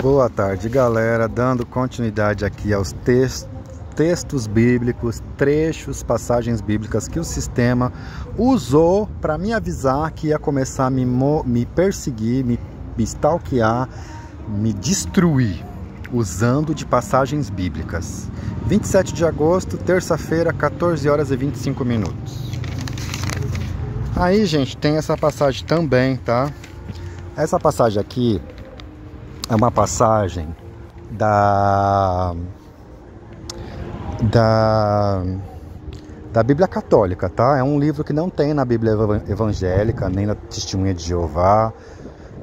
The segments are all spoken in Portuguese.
Boa tarde, galera, dando continuidade aqui aos textos bíblicos, trechos, passagens bíblicas que o sistema usou para me avisar que ia começar a me perseguir, me stalkear, me destruir, usando de passagens bíblicas. 27 de agosto, terça-feira, 14 horas e 25 minutos. Aí, gente, tem essa passagem também, tá? Essa passagem aqui é uma passagem da Bíblia Católica, tá? É um livro que não tem na Bíblia Evangélica, nem na Testemunha de Jeová.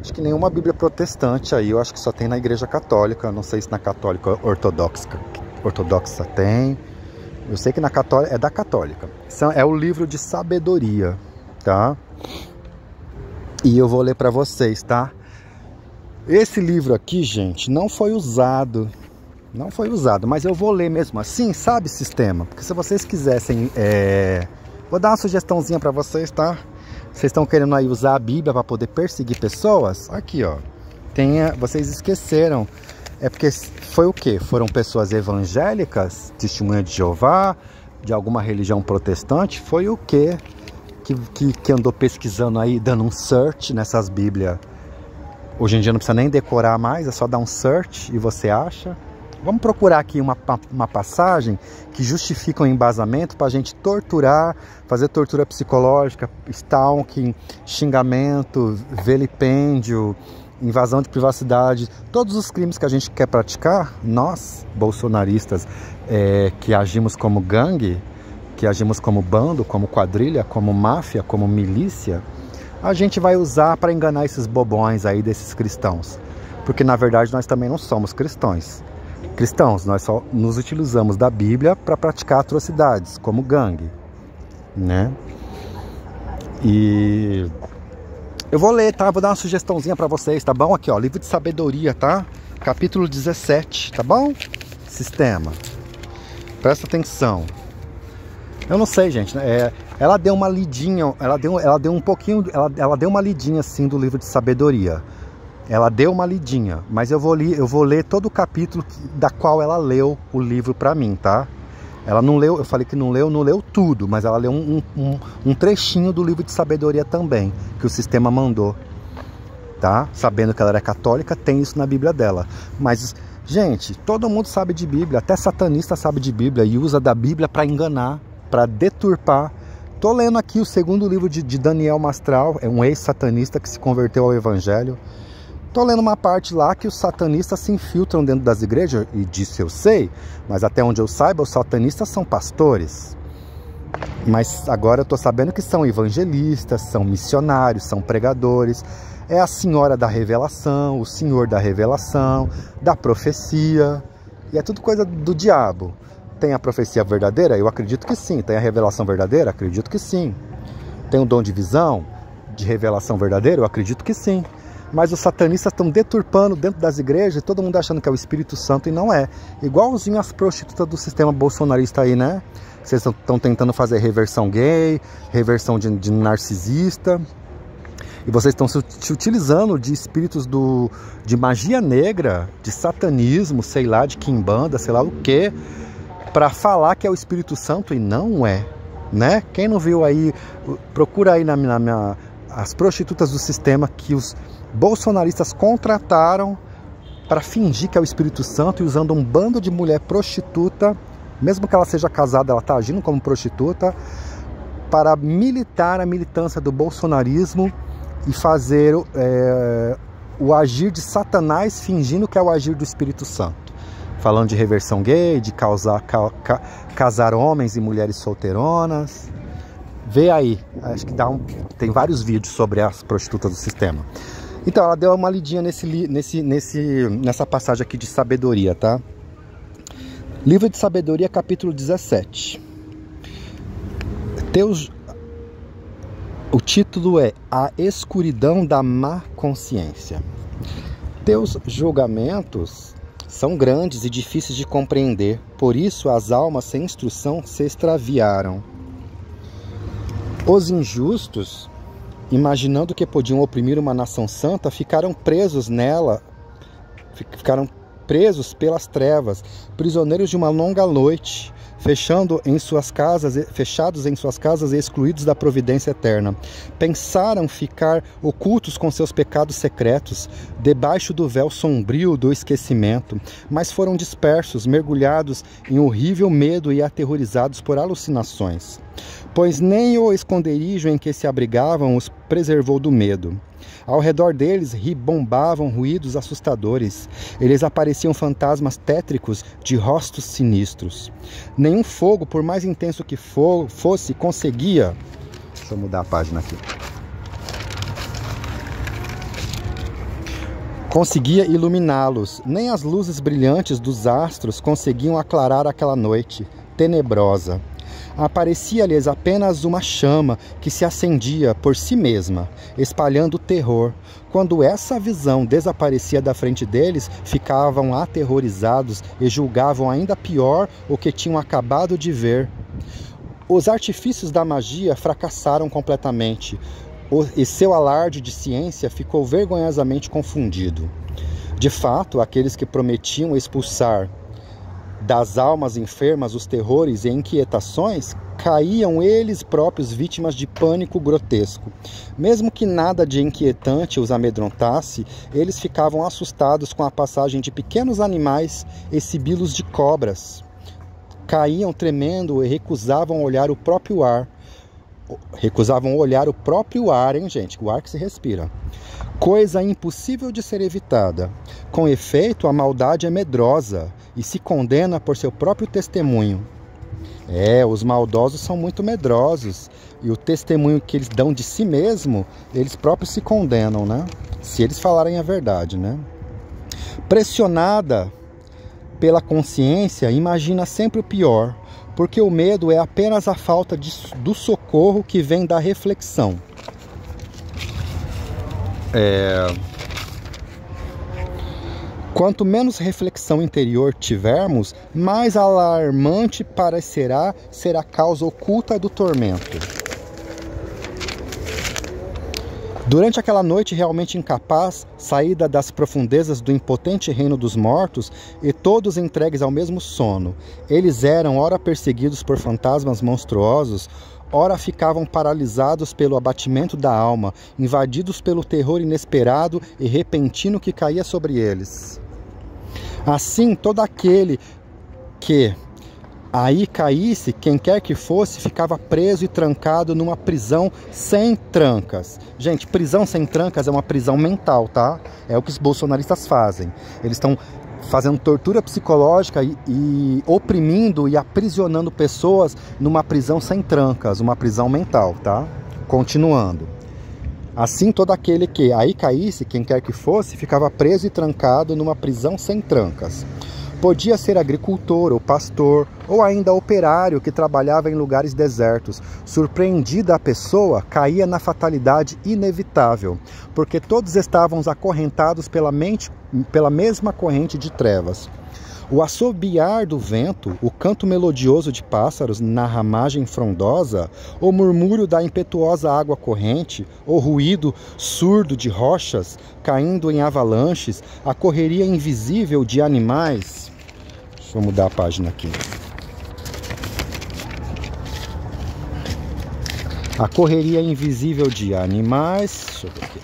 Acho que nenhuma Bíblia protestante aí, eu acho que só tem na Igreja Católica. Não sei se na Católica Ortodoxa tem. Eu sei que na Católica é da Católica. É o livro de sabedoria, tá? E eu vou ler para vocês, tá? Esse livro aqui, gente, não foi usado, mas eu vou ler mesmo assim, sabe, sistema? Porque se vocês quisessem, vou dar uma sugestãozinha para vocês, tá? Vocês estão querendo aí usar a Bíblia para poder perseguir pessoas? Aqui, ó, vocês esqueceram, é porque foi o quê? Foram pessoas evangélicas, Testemunha de Jeová, de alguma religião protestante, foi o quê? Que andou pesquisando aí, dando um search nessas Bíblias. Hoje em dia não precisa nem decorar mais, é só dar um search e você acha. Vamos procurar aqui uma passagem que justifica um embasamento para a gente torturar, fazer tortura psicológica, stalking, xingamento, vilipêndio, invasão de privacidade, todos os crimes que a gente quer praticar, nós, bolsonaristas, que agimos como gangue, que agimos como bando, como quadrilha, como máfia, como milícia, a gente vai usar para enganar esses bobões aí desses cristãos. Porque na verdade nós também não somos cristãos. Nós só nos utilizamos da Bíblia para praticar atrocidades, como gangue, né? E eu vou ler, tá? Vou dar uma sugestãozinha para vocês, tá bom? Aqui, ó, livro de sabedoria, tá? Capítulo 17, tá bom? Sistema. Presta atenção. Eu não sei, gente, ela deu uma lidinha, ela deu uma lidinha assim do livro de sabedoria. Ela deu uma lidinha, mas eu vou ler todo o capítulo da qual ela leu o livro pra mim, tá? Ela não leu, eu falei que não leu tudo, mas ela leu um trechinho do livro de sabedoria também, que o sistema mandou, tá? Sabendo que ela era católica, tem isso na Bíblia dela. Mas, gente, todo mundo sabe de Bíblia, até satanista sabe de Bíblia e usa da Bíblia pra enganar, para deturpar. Tô lendo aqui o segundo livro de Daniel Mastral, é um ex-satanista que se converteu ao Evangelho. Tô lendo uma parte lá que os satanistas se infiltram dentro das igrejas, e disso eu sei, mas até onde eu saiba, os satanistas são pastores. Mas agora eu tô sabendo que são evangelistas, são missionários, são pregadores. É a senhora da revelação, o senhor da revelação, da profecia, e é tudo coisa do diabo. Tem a profecia verdadeira? Eu acredito que sim. Tem a revelação verdadeira? Acredito que sim. Tem o dom de visão, de revelação verdadeira? Eu acredito que sim. Mas os satanistas estão deturpando dentro das igrejas, todo mundo achando que é o Espírito Santo e não é. Igualzinho as prostitutas do sistema bolsonarista aí, né? Vocês estão tentando fazer reversão gay, reversão de narcisista. E vocês estão se utilizando de espíritos de magia negra, de satanismo, sei lá, de quimbanda, sei lá o quê, para falar que é o Espírito Santo e não é, né? Quem não viu aí, procura aí as prostitutas do sistema que os bolsonaristas contrataram para fingir que é o Espírito Santo e usando um bando de mulher prostituta, mesmo que ela seja casada, ela está agindo como prostituta, para militar a militância do bolsonarismo e fazer o agir de Satanás fingindo que é o agir do Espírito Santo. Falando de reversão gay, de casar homens e mulheres solteironas. Vê aí, acho que tem vários vídeos sobre as prostitutas do sistema. Então, ela deu uma lidinha nessa passagem aqui de sabedoria, tá? Livro de Sabedoria, capítulo 17. O título é A Escuridão da Má Consciência. Teus julgamentos são grandes e difíceis de compreender, por isso as almas sem instrução se extraviaram. Os injustos, imaginando que podiam oprimir uma nação santa, ficaram presos nela ficaram presos pelas trevas, prisioneiros de uma longa noite, fechados em suas casas e excluídos da providência eterna. Pensaram ficar ocultos com seus pecados secretos, debaixo do véu sombrio do esquecimento, mas foram dispersos, mergulhados em horrível medo e aterrorizados por alucinações. Pois nem o esconderijo em que se abrigavam os preservou do medo. Ao redor deles ribombavam ruídos assustadores. Eles apareciam fantasmas tétricos de rostos sinistros. Nenhum fogo, por mais intenso que fosse, conseguia... Deixa eu mudar a página aqui. Conseguia iluminá-los. Nem as luzes brilhantes dos astros conseguiam aclarar aquela noite tenebrosa. Aparecia-lhes apenas uma chama que se acendia por si mesma, espalhando terror. Quando essa visão desaparecia da frente deles, ficavam aterrorizados e julgavam ainda pior o que tinham acabado de ver. Os artifícios da magia fracassaram completamente, e seu alarde de ciência ficou vergonhosamente confundido. De fato, aqueles que prometiam expulsar das almas enfermas os terrores e inquietações, caíam eles próprios vítimas de pânico grotesco. Mesmo que nada de inquietante os amedrontasse, eles ficavam assustados com a passagem de pequenos animais e sibilos de cobras. Caíam tremendo e recusavam olhar o próprio ar. Hein, gente? O ar que se respira. Coisa impossível de ser evitada. Com efeito, a maldade é medrosa e se condena por seu próprio testemunho. Os maldosos são muito medrosos, e o testemunho que eles dão de si mesmo, eles próprios se condenam, né? Se eles falarem a verdade, né? Pressionada pela consciência, imagina sempre o pior, porque o medo é apenas a falta do socorro que vem da reflexão. Quanto menos reflexão interior tivermos, mais alarmante parecerá ser a causa oculta do tormento. Durante aquela noite realmente incapaz, saída das profundezas do impotente reino dos mortos, e todos entregues ao mesmo sono, eles eram ora perseguidos por fantasmas monstruosos, ora ficavam paralisados pelo abatimento da alma, invadidos pelo terror inesperado e repentino que caía sobre eles. Assim, todo aquele que aí caísse, quem quer que fosse, ficava preso e trancado numa prisão sem trancas. Gente, prisão sem trancas é uma prisão mental, tá? É o que os bolsonaristas fazem. Eles estão fazendo tortura psicológica e oprimindo e aprisionando pessoas numa prisão sem trancas, uma prisão mental, tá? Continuando. Assim, todo aquele que aí caísse, quem quer que fosse, ficava preso e trancado numa prisão sem trancas. Podia ser agricultor ou pastor, ou ainda operário que trabalhava em lugares desertos. Surpreendida a pessoa, caía na fatalidade inevitável, porque todos estavam acorrentados pela mesma corrente de trevas. O assobiar do vento, o canto melodioso de pássaros na ramagem frondosa, o murmúrio da impetuosa água corrente, o ruído surdo de rochas caindo em avalanches, a correria invisível de animais... Deixa eu mudar a página aqui. A correria invisível de animais... Deixa eu ver aqui.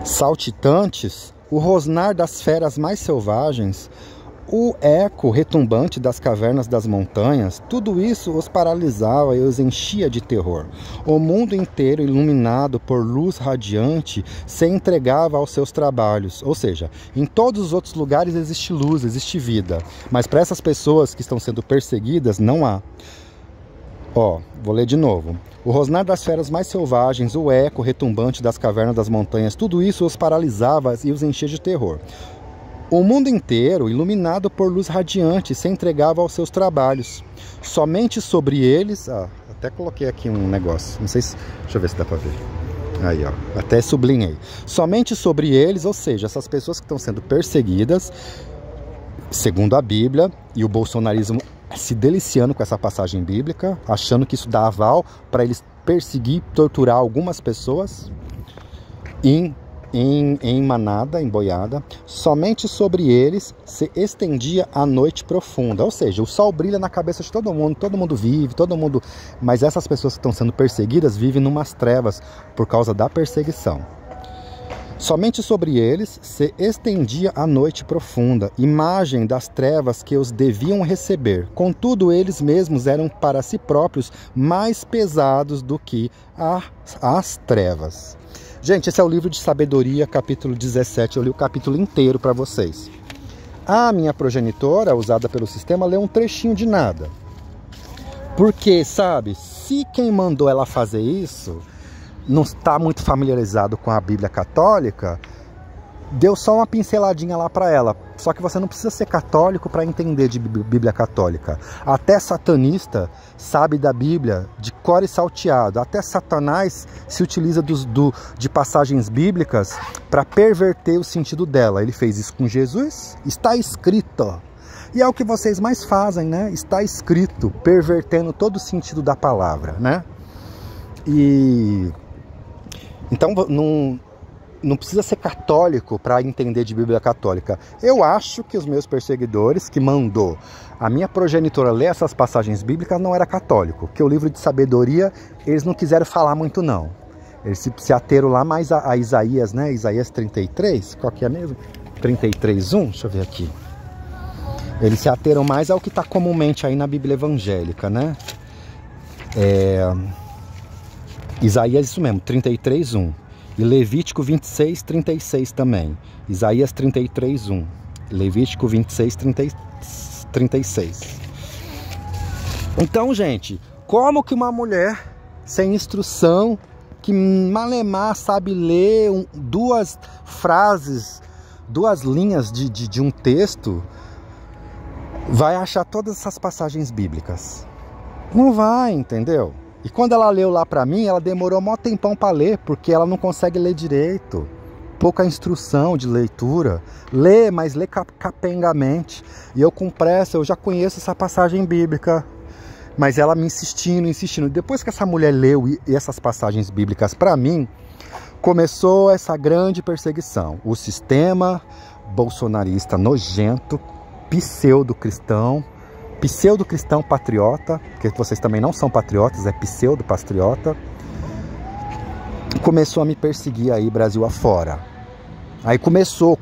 Saltitantes... O rosnar das feras mais selvagens, o eco retumbante das cavernas das montanhas, tudo isso os paralisava e os enchia de terror. O mundo inteiro, iluminado por luz radiante, se entregava aos seus trabalhos. Ou seja, em todos os outros lugares existe luz, existe vida. Mas para essas pessoas que estão sendo perseguidas, não há. Vou ler de novo. O rosnar das feras mais selvagens, o eco retumbante das cavernas das montanhas, tudo isso os paralisava e os enchia de terror. O mundo inteiro, iluminado por luz radiante, se entregava aos seus trabalhos. Somente sobre eles... até coloquei aqui um negócio. Não sei se... Deixa eu ver se dá para ver. Aí, até sublinhei. Somente sobre eles, ou seja, essas pessoas que estão sendo perseguidas, segundo a Bíblia, e o bolsonarismo se deliciando com essa passagem bíblica, achando que isso dá aval para eles perseguir, torturar algumas pessoas em manada, em boiada, somente sobre eles se estendia a noite profunda. Ou seja, o sol brilha na cabeça de todo mundo vive, mas essas pessoas que estão sendo perseguidas vivem numas trevas por causa da perseguição. Somente sobre eles se estendia a noite profunda, imagem das trevas que os deviam receber. Contudo, eles mesmos eram para si próprios mais pesados do que as trevas. Gente, esse é o livro de Sabedoria, capítulo 17. Eu li o capítulo inteiro para vocês. A minha progenitora, usada pelo sistema, leu um trechinho de nada. Porque, sabe, se quem mandou ela fazer isso não está muito familiarizado com a Bíblia católica, deu só uma pinceladinha lá para ela. Só que você não precisa ser católico para entender de Bíblia católica. Até satanista sabe da Bíblia de cor e salteado. Até Satanás se utiliza de passagens bíblicas para perverter o sentido dela. Ele fez isso com Jesus. Está escrito. E é o que vocês mais fazem, né? Está escrito, pervertendo todo o sentido da palavra, né? Então não precisa ser católico para entender de Bíblia católica. Eu acho que os meus perseguidores, que mandou a minha progenitora ler essas passagens bíblicas, não era católico. Porque o livro de sabedoria, eles não quiseram falar muito não. Eles se ateram lá mais a Isaías, né? Isaías 33, qual que é mesmo? 33:1, deixa eu ver aqui. Eles se ateram mais ao que está comumente aí na Bíblia evangélica, né? Isaías, isso mesmo, 33:1. E Levítico 26:36 também. Isaías 33:1. Levítico 26:36. Então, gente, como que uma mulher sem instrução, que malemar sabe ler duas frases, duas linhas de um texto, vai achar todas essas passagens bíblicas? Não vai, entendeu? E quando ela leu lá pra mim, ela demorou mó tempão pra ler, porque ela não consegue ler direito. Pouca instrução de leitura. Lê, mas lê capengamente. E eu com pressa, eu já conheço essa passagem bíblica. Mas ela me insistindo. Depois que essa mulher leu essas passagens bíblicas pra mim, começou essa grande perseguição. O sistema bolsonarista nojento, pseudo-cristão patriota, porque vocês também não são patriotas, é pseudo-patriota, começou a me perseguir aí Brasil afora. Aí começou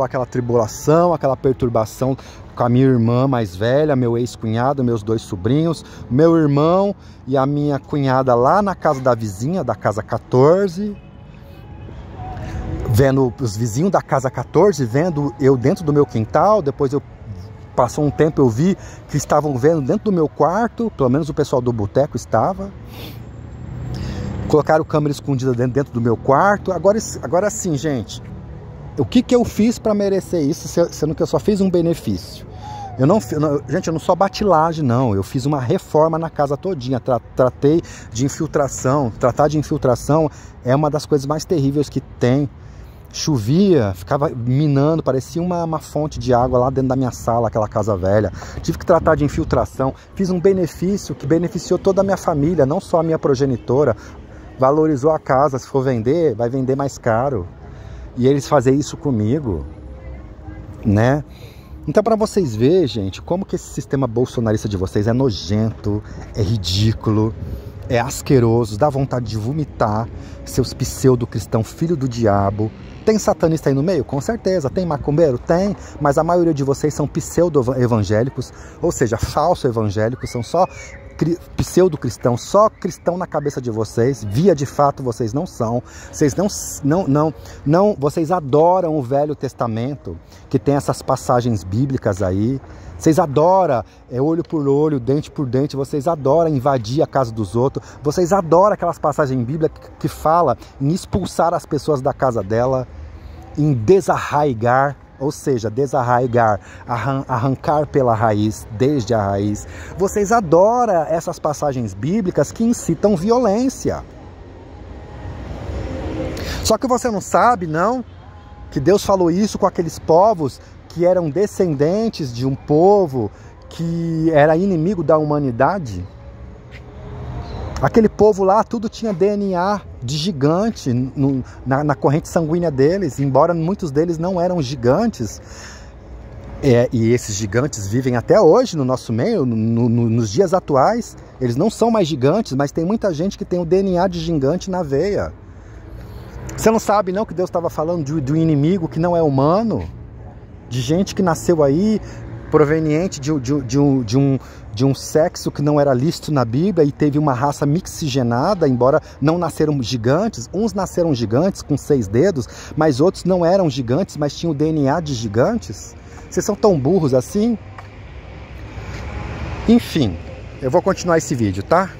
aquela tribulação, aquela perturbação com a minha irmã mais velha, meu ex-cunhado, meus 2 sobrinhos, meu irmão e a minha cunhada lá na casa da vizinha, da casa 14, vendo os vizinhos da casa 14, vendo eu dentro do meu quintal. Depois passou um tempo, eu vi que estavam vendo dentro do meu quarto, pelo menos o pessoal do boteco estava. Colocaram câmera escondida dentro do meu quarto. Agora sim, gente, o que eu fiz para merecer isso, sendo que eu só fiz um benefício? Gente, eu não só bati laje, não. Eu fiz uma reforma na casa todinha. Tratei de infiltração. Tratar de infiltração é uma das coisas mais terríveis que tem. Chovia, ficava minando, parecia uma fonte de água lá dentro da minha sala, aquela casa velha. Tive que tratar de infiltração. Fiz um benefício que beneficiou toda a minha família, não só a minha progenitora. Valorizou a casa, se for vender, vai vender mais caro. E eles fazem isso comigo, né? Então, para vocês verem, gente, como que esse sistema bolsonarista de vocês é nojento, é ridículo, é asqueroso, dá vontade de vomitar, seus pseudo-cristãos, filho do diabo. Tem satanista aí no meio? Com certeza. Tem macumbeiro? Tem. Mas a maioria de vocês são pseudo-evangélicos, ou seja, falso-evangélicos, são só pseudo-cristão, só cristão na cabeça de vocês. Via de fato vocês não são. Vocês vocês adoram o Velho Testamento, que tem essas passagens bíblicas aí. Vocês adoram olho por olho, dente por dente. Vocês adoram invadir a casa dos outros. Vocês adoram aquelas passagens bíblicas que fala em expulsar as pessoas da casa dela, em desarraigar. Ou seja, desarraigar, arrancar pela raiz, desde a raiz. Vocês adoram essas passagens bíblicas que incitam violência. Só que você não sabe, não, que Deus falou isso com aqueles povos que eram descendentes de um povo que era inimigo da humanidade? Aquele povo lá, tudo tinha DNA de gigante na corrente sanguínea deles, embora muitos deles não eram gigantes. E esses gigantes vivem até hoje no nosso meio, nos dias atuais. Eles não são mais gigantes, mas tem muita gente que tem o DNA de gigante na veia. Você não sabe não que Deus estava falando de um inimigo que não é humano? De gente que nasceu aí, proveniente de um sexo que não era lícito na Bíblia e teve uma raça mixigenada, embora não nasceram gigantes. Uns nasceram gigantes com 6 dedos, mas outros não eram gigantes, mas tinham o DNA de gigantes. Vocês são tão burros assim? Enfim, eu vou continuar esse vídeo, tá?